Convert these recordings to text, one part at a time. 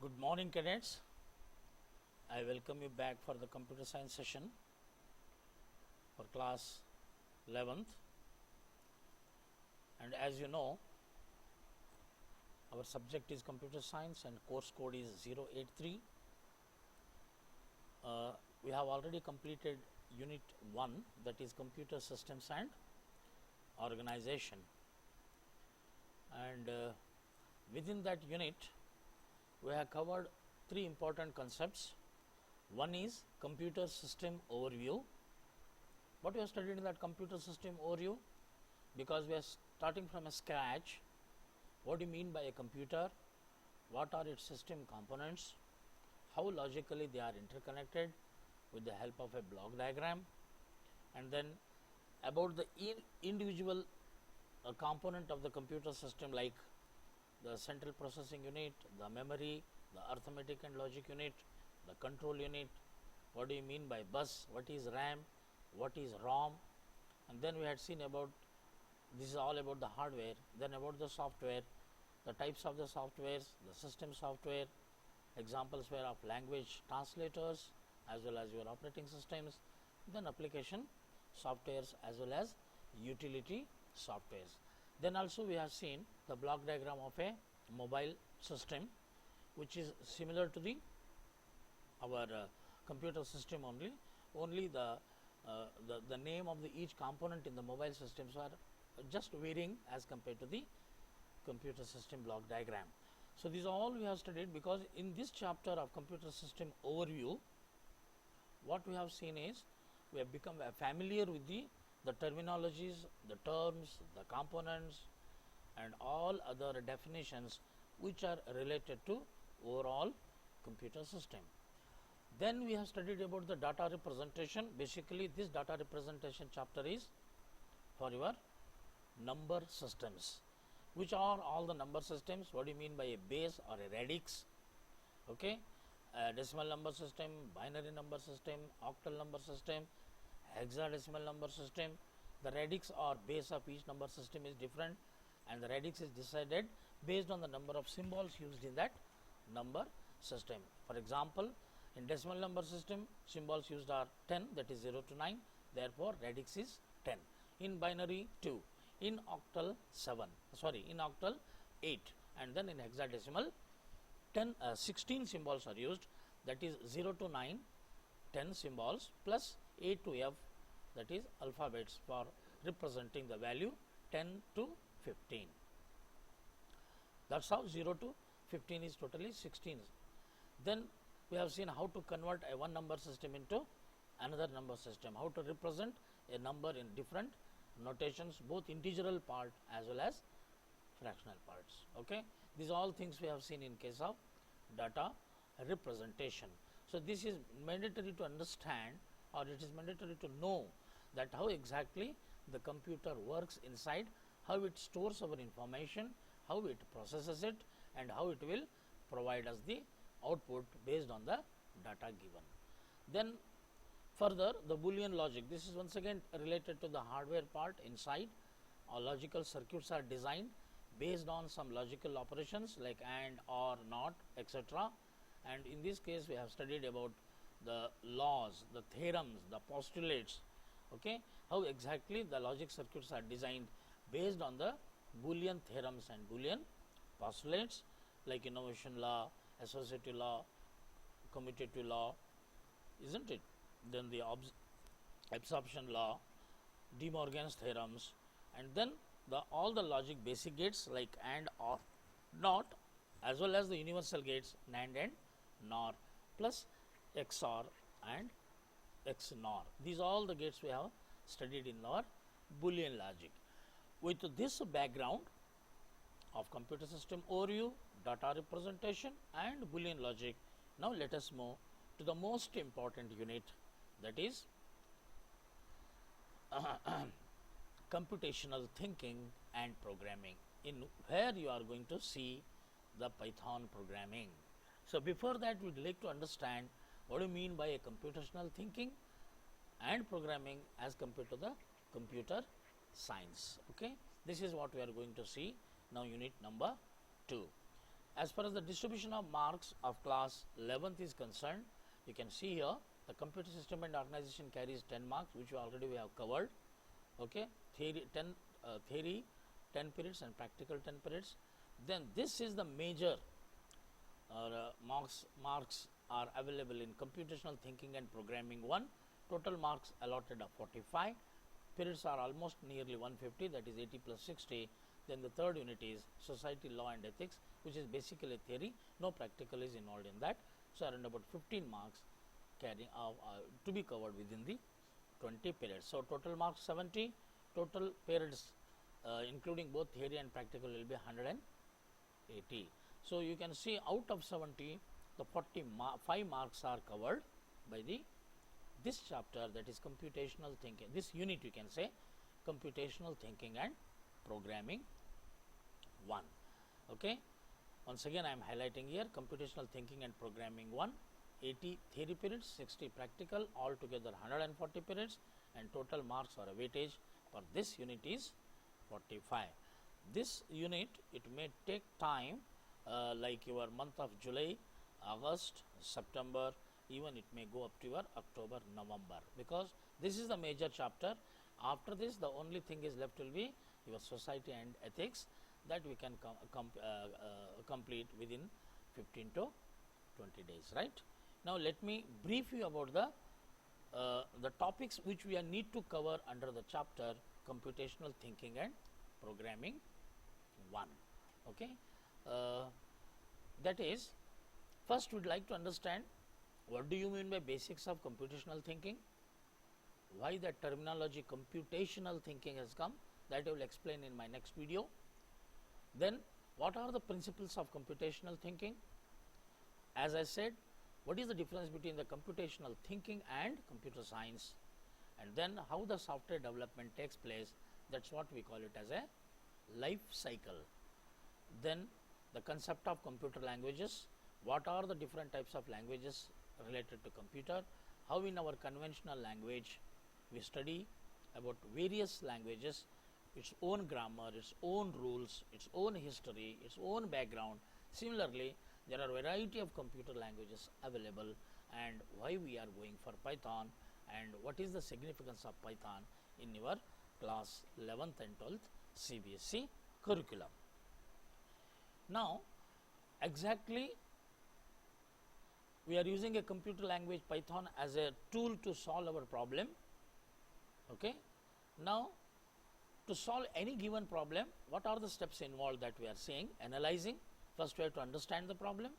Good morning, cadets. I welcome you back for the computer science session for class 11th. And as you know, our subject is computer science and course code is 083. We have already completed unit 1, that is computer systems and organization. And within that unit, we have covered 3 important concepts. One is computer system overview. What we have studied in that computer system overview? Because we are starting from a scratch. What do you mean by a computer? What are its system components? How logically they are interconnected with the help of a block diagram? And then about the individual component of the computer system, like the central processing unit, the memory, the arithmetic and logic unit, the control unit. What do you mean by bus? What is RAM? What is ROM? And then we had seen about, this is all about the hardware, then about the software, the types of the softwares, the system software, examples were of language translators as well as your operating systems, then application softwares as well as utility softwares. Then also we have seen the block diagram of a mobile system, which is similar to our computer system only the name of each component in the mobile systems are just varying as compared to the computer system block diagram. So these all we have studied, because in this chapter of computer system overview, what we have seen is we have become familiar with the terminologies, the terms, the components and all other definitions which are related to overall computer system. Then we have studied about the data representation. Basically this data representation chapter is for your number systems. Which are all the number systems? What do you mean by a base or a radix? Okay, decimal number system, binary number system, octal number system, hexadecimal number system. The radix or base of each number system is different, and the radix is decided based on the number of symbols used in that number system. For example, in decimal number system, symbols used are 10, that is 0 to 9, therefore radix is 10. In binary 2, in octal 7, in octal 8, and then in hexadecimal 16 symbols are used, that is 0 to 9, 10 symbols plus A to F, that is alphabets for representing the value 10 to 15. That's how 0 to 15 is totally 16. Then we have seen how to convert a one number system into another number system, how to represent a number in different notations, both integral part as well as fractional parts. Okay, these all things we have seen in case of data representation. So this is mandatory to understand, or it is mandatory to know that how exactly the computer works inside, how it stores our information, how it processes it, and how it will provide us the output based on the data given. Then further, the Boolean logic, this is once again related to the hardware part. Inside, our logical circuits are designed based on some logical operations like AND, OR, NOT, etc. And in this case, we have studied about the laws, the theorems, the postulates, okay, how exactly the logic circuits are designed based on the Boolean theorems and Boolean postulates, like innovation law, associative law, commutative law, isn't it? Then the absorption law, De Morgan's theorems, and then all the logic basic gates like AND, OR, NOT, as well as the universal gates NAND and NOR, plus XOR and XNOR. These are all the gates we have studied in our Boolean logic. With this background of computer system overview, data representation and Boolean logic, now let us move to the most important unit, that is computational thinking and programming, in where you are going to see the Python programming. So before that, we would like to understand what do you mean by a computational thinking and programming as compared to the computer science. Okay, this is what we are going to see now, unit number 2. As far as the distribution of marks of class 11th is concerned, you can see here the computer system and organization carries 10 marks, which we have covered. Okay, theory 10 periods and practical 10 periods. Then this is the major marks are available in computational thinking and programming 1. Total marks allotted are 45. Periods are almost nearly 150, that is 80 plus 60. Then the third unit is society, law and ethics, which is basically theory. No practical is involved in that. So around about 15 marks to be covered within the 20 periods. So total marks 70. Total periods including both theory and practical will be 180. So you can see out of 70, the 5 marks are covered by this chapter, that is computational thinking. This unit you can say computational thinking and programming 1. Okay. Once again I am highlighting here computational thinking and programming 1, 80 theory periods, 60 practical, altogether 140 periods, and total marks or a weightage for this unit is 45. This unit, it may take time like your month of July, August, September, even it may go up to your October, November, because this is the major chapter. After this, the only thing is left will be your society and ethics, that we can complete within 15 to 20 days, right? Now let me brief you about the topics which we need to cover under the chapter computational thinking and programming 1. Okay, that is, first we would like to understand what do you mean by basics of computational thinking, why the terminology computational thinking has come, that I will explain in my next video. Then what are the principles of computational thinking? As I said, what is the difference between the computational thinking and computer science, and then how the software development takes place, that is what we call it as a life cycle. Then the concept of computer languages, what are the different types of languages related to computer, how in our conventional language we study about various languages, its own grammar, its own rules, its own history, its own background. Similarly, there are variety of computer languages available, and why we are going for Python, and what is the significance of Python in your class 11th and 12th CBSE curriculum. Now, exactly we are using a computer language Python as a tool to solve our problem. Okay. Now, to solve any given problem, what are the steps involved that we are saying? Analyzing. First we have to understand the problem,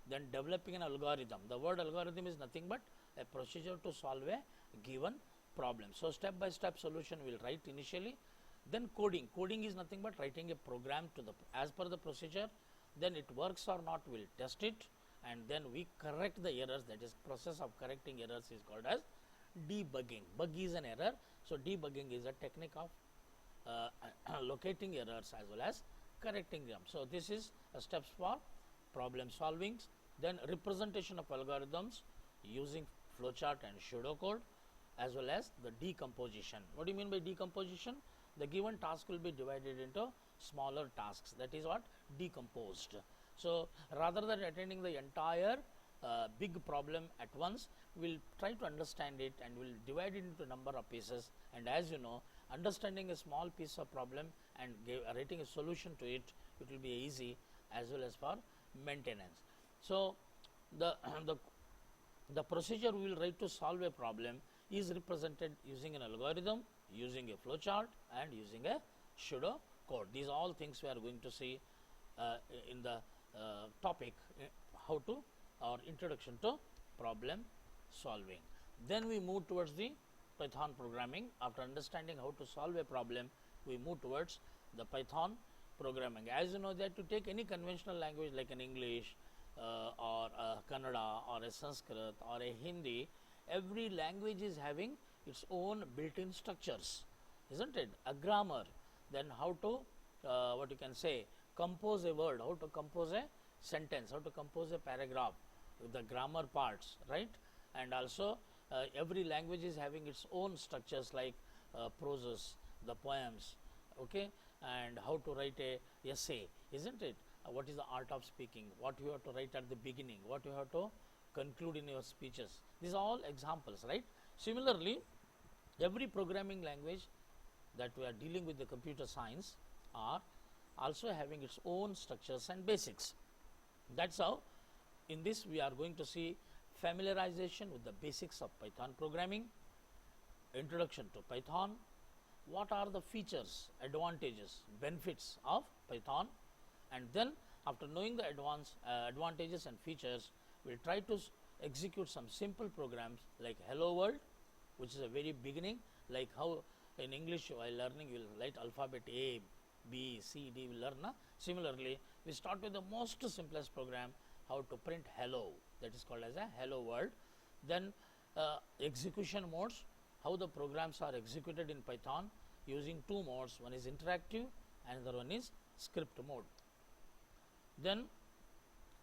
then developing an algorithm. The word algorithm is nothing but a procedure to solve a given problem. So step by step solution we will write initially. Then coding. Coding is nothing but writing a program to as per the procedure. Then it works or not, we will test it, and then we correct the errors. That is, process of correcting errors is called as debugging. Bug is an error, so debugging is a technique of locating errors as well as correcting them. So this is steps for problem solving. Then representation of algorithms using flowchart and pseudocode, as well as the decomposition. What do you mean by decomposition? The given task will be divided into smaller tasks, that is what decomposed. So rather than attending the entire big problem at once, we will try to understand it and we will divide it into number of pieces. And as you know, understanding a small piece of problem and writing a solution to it, it will be easy as well as for maintenance. So the procedure we will write to solve a problem is represented using an algorithm, using a flowchart, and using a pseudo code. These all things we are going to see in the topic how to, or introduction to problem solving. Then we move towards the Python programming. After understanding how to solve a problem, we move towards the Python programming. As you know, that to take any conventional language like an English or a Kannada or a Sanskrit or a Hindi, every language is having its own built-in structures, isn't it? A grammar, then how to what you can say, compose a word, how to compose a sentence, how to compose a paragraph with the grammar parts, right? And also every language is having its own structures like prose, the poems, okay, and how to write a essay, isn't it? what is the art of speaking, what you have to write at the beginning, what you have to conclude in your speeches. These are all examples, right? Similarly, every programming language that we are dealing with the computer science are also having its own structures and basics. That's how in this we are going to see familiarization with the basics of Python programming, introduction to Python, what are the features, advantages, benefits of Python, and then after knowing the advantages and features, we will try to execute some simple programs like hello world, which is a very beginning, like how in English while learning you will write alphabet A, B, C, D, we learn. Similarly, we start with the most simplest program, how to print hello, that is called as a hello world. Then execution modes, how the programs are executed in Python using two modes, one is interactive and another one is script mode. Then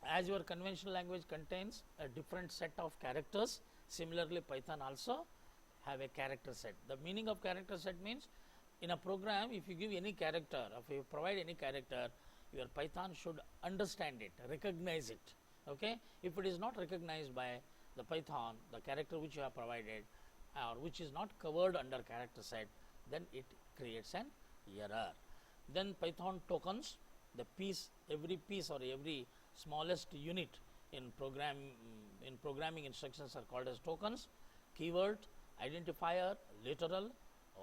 as your conventional language contains a different set of characters, similarly Python also have a character set. The meaning of character set means in a program if you give any character, if you provide any character, your Python should understand it, recognize it. Okay? If it is not recognized by the Python, the character which you have provided or which is not covered under character set, then it creates an error. Then Python tokens, the piece, every piece or every smallest unit in programming instructions are called as tokens, keyword, identifier, literal,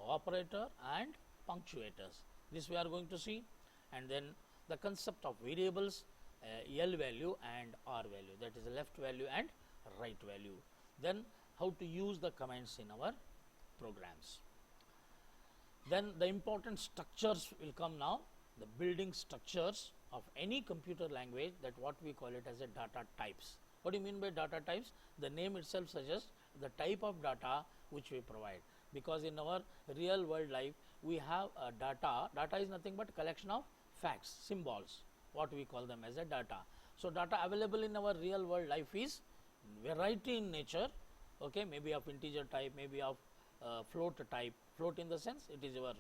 operator and punctuators. This we are going to see. And then the concept of variables, L value and R value, that is left value and right value. Then how to use the commands in our programs. Then the important structures will come now, the building structures of any computer language, that what we call it as a data types. What do you mean by data types? The name itself suggests the type of data which we provide, because in our real world life we have a data is nothing but collection of facts, symbols, what we call them as a data. So data available in our real world life is variety in nature, okay, maybe of integer type, maybe of float type. Float in the sense it is your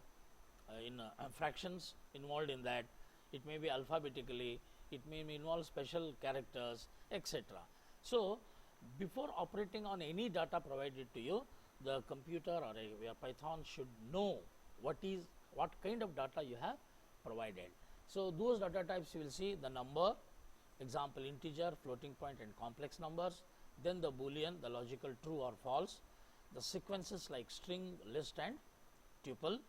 fractions involved in that, it may be alphabetically, it may involve special characters, etc. So before operating on any data provided to you, the computer or your Python should know what kind of data you have provided. So those data types you will see the number, example integer, floating point and complex numbers, then the boolean, the logical true or false, the sequences like string, list and tuple,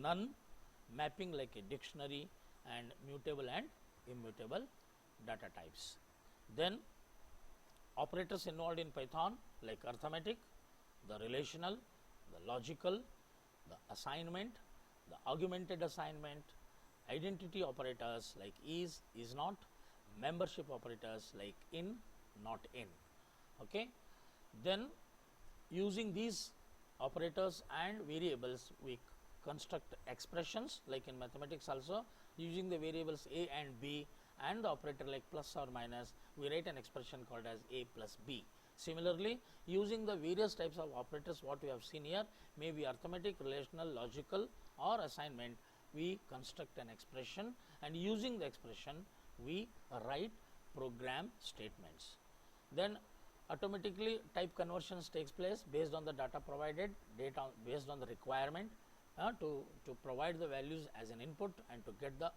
none, mapping like a dictionary, and mutable and immutable data types. Then operators involved in Python like arithmetic, the relational, the logical, the assignment, the augmented assignment, identity operators like is not, membership operators like in, not in. Okay. Then using these operators and variables we construct expressions, like in mathematics also using the variables a and b and the operator like plus or minus, we write an expression called as a plus b. Similarly, using the various types of operators what we have seen here, may be arithmetic, relational, logical or assignment, we construct an expression, and using the expression we write program statements. Then automatically type conversions takes place based on the data provided, based on the requirement to provide the values as an input and to get the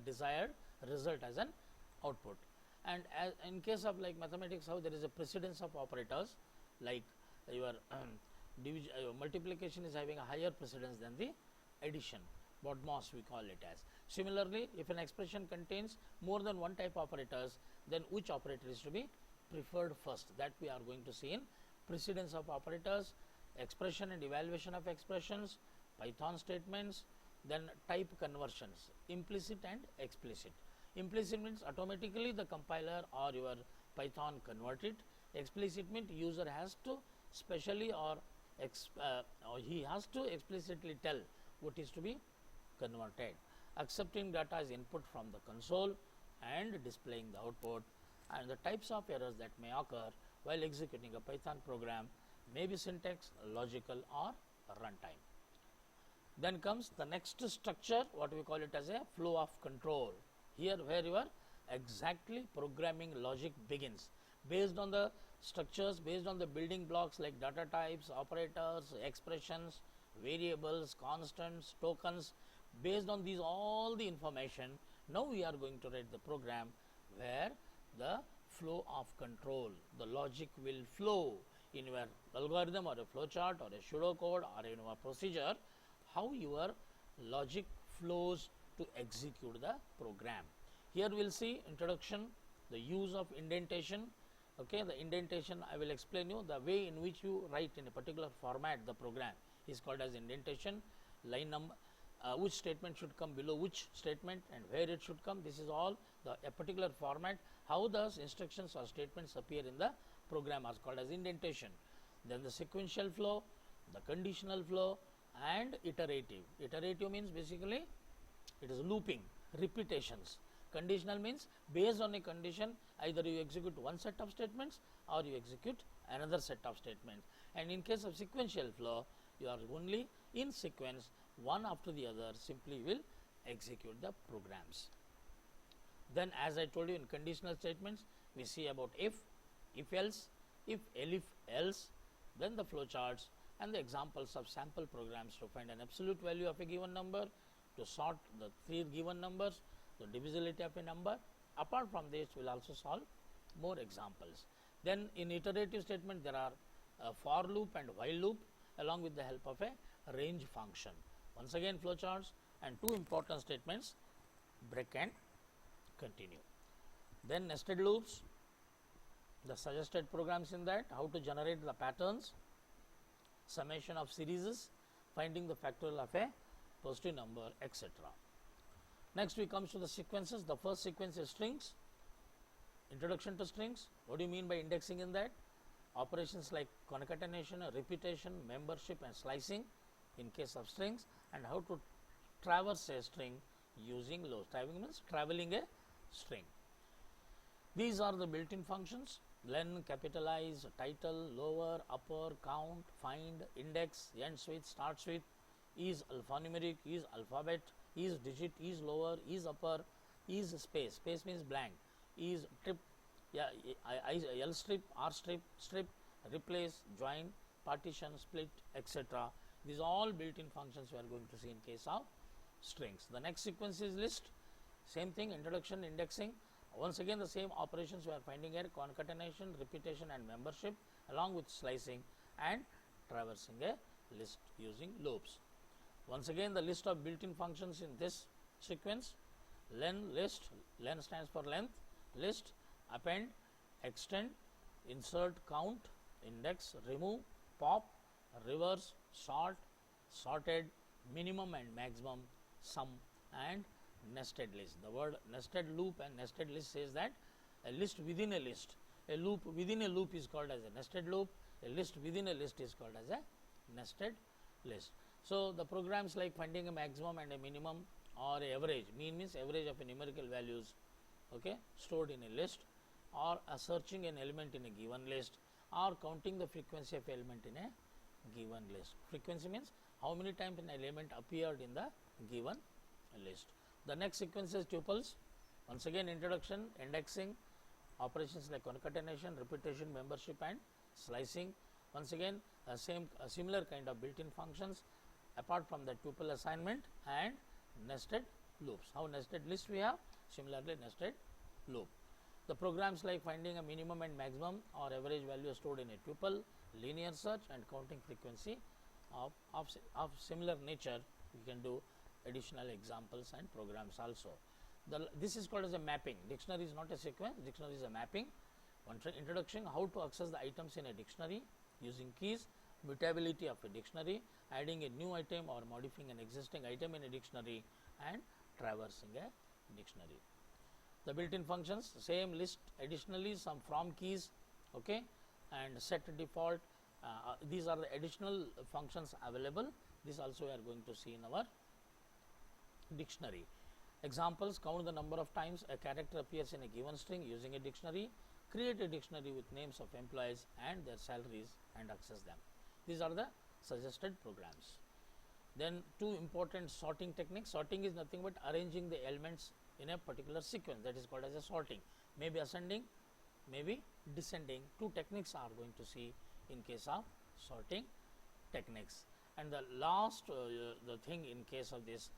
desired result as an output. And as in case of like mathematics, how there is a precedence of operators, like your multiplication is having a higher precedence than the addition, BODMAS we call it as. Similarly, if an expression contains more than one type of operators, then which operator is to be preferred first, that we are going to see in precedence of operators, expression and evaluation of expressions, Python statements, then type conversions, implicit and explicit. Implicit means automatically the compiler or your Python convert it. Explicit means user has to specially or he has to explicitly tell what is to be converted. Accepting data as input from the console and displaying the output, and the types of errors that may occur while executing a Python program may be syntax, logical or runtime. Then comes the next structure, what we call it as a flow of control. here where your exactly programming logic begins, based on the structures, based on the building blocks like data types, operators, expressions, variables, constants, tokens. Based on these all the information, now we are going to write the program where the flow of control, the logic will flow in your algorithm or a flow chart or a pseudocode or in your procedure, how your logic flows to execute the program. Here we will see introduction, the use of indentation. Okay, the indentation I will explain you. The way in which you write in a particular format the program is called as indentation. Line number, which statement should come below which statement and where it should come. This is all a particular format. How does instructions or statements appear in the program are called as indentation. Then the sequential flow, the conditional flow, and iterative. Iterative means basically it is looping, repetitions. Conditional means based on a condition, either you execute one set of statements or you execute another set of statements. And in case of sequential flow, you are only in sequence, one after the other, simply will execute the programs. Then as I told you, in conditional statements, we see about if else, if else, then the flowcharts and the examples of sample programs to find an absolute value of a given number, to sort the three given numbers, the divisibility of a number. Apart from this, we will also solve more examples. Then in iterative statement, there are a for loop and while loop along with the help of a range function. Once again, flowcharts and two important statements, break and continue. Then nested loops, the suggested programs in that, how to generate the patterns, summation of series, finding the factorial of a positive number, etc. Next we comes to the sequences. The first sequence is strings, introduction to strings. What do you mean by indexing in that? Operations like concatenation, repetition, membership and slicing in case of strings, and how to traverse a string using loops. Traveling means traveling a string. These are the built-in functions: len, capitalize, title, lower, upper, count, find, index, ends with, starts with, is alphanumeric, is alphabet, is digit, is lower, is upper, is space, space means blank, is trip, L strip, R strip, strip, replace, join, partition, split, etc. These are all built-in functions we are going to see in case of strings. The next sequence is list. Same thing, introduction, indexing. Once again the same operations we are finding here: concatenation, repetition and membership, along with slicing and traversing a list using loops. Once again the list of built-in functions in this sequence: len, list, len stands for length, list, append, extend, insert, count, index, remove, pop, reverse, sort, sorted, minimum and maximum, sum, and nested list. The word nested loop and nested list says that a list within a list, a loop within a loop is called as a nested loop, a list within a list is called as a nested list. So the programs like finding a maximum and a minimum, or a average, mean means average of a numerical values, okay, stored in a list, or searching an element in a given list, or counting the frequency of element in a given list. Frequency means how many times an element appeared in the given list. The next sequence is tuples. Once again introduction, indexing, operations like concatenation, repetition, membership and slicing. Once again similar kind of built-in functions apart from the tuple assignment and nested loops. How nested list we have, similarly nested loop. The programs like finding a minimum and maximum or average value stored in a tuple, linear search and counting frequency of similar nature, we can do additional examples and programs also. This is called as a mapping. Dictionary is not a sequence, dictionary is a mapping. One introduction, how to access the items in a dictionary using keys, mutability of a dictionary, adding a new item or modifying an existing item in a dictionary, and traversing a dictionary. The built-in functions, same list, additionally some from keys, okay, and set default. These are the additional functions available. This also we are going to see in our dictionary. Examples: count the number of times a character appears in a given string using a dictionary, create a dictionary with names of employees and their salaries and access them. These are the suggested programs. Then two important sorting techniques. Sorting is nothing but arranging the elements in a particular sequence, that is called as a sorting, maybe ascending, maybe descending. Two techniques are going to see in case of sorting techniques. And the last the thing in case of this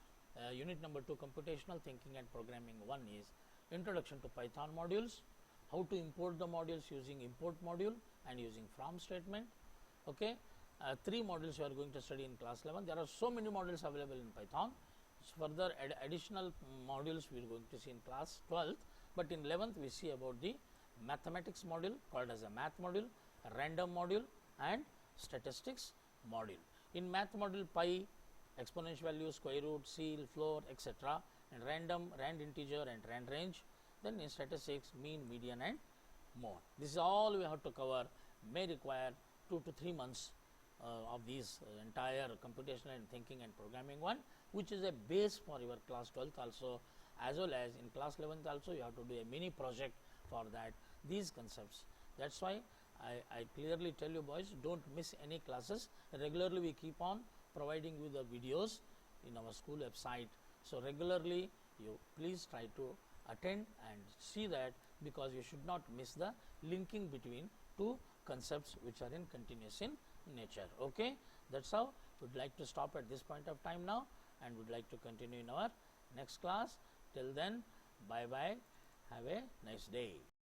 unit number 2, computational thinking and programming 1, is introduction to Python modules, how to import the modules using import module and using from statement. Okay, 3 modules you are going to study in class 11. There are so many modules available in Python. Further additional modules we are going to see in class 12th, but in 11th we see about the mathematics module called as a math module, a random module and statistics module. In math module, pi, exponential value, square root, seal, floor, etc., and random, rand integer and rand range. Then in statistics, mean, median and mode. This is all we have to cover, may require 2 to 3 months of these entire computational and thinking and programming 1, which is a base for your class 12th also, as well as in class 11th also you have to do a mini project for that, these concepts. That's why I clearly tell you, boys, don't miss any classes. Regularly we keep on providing you the videos in our school website. So regularly you please try to attend and see that, because you should not miss the linking between two concepts which are in continuous in nature. Okay, that's how we'd like to stop at this point of time now, and would like to continue in our next class. Till then, bye bye, have a nice day.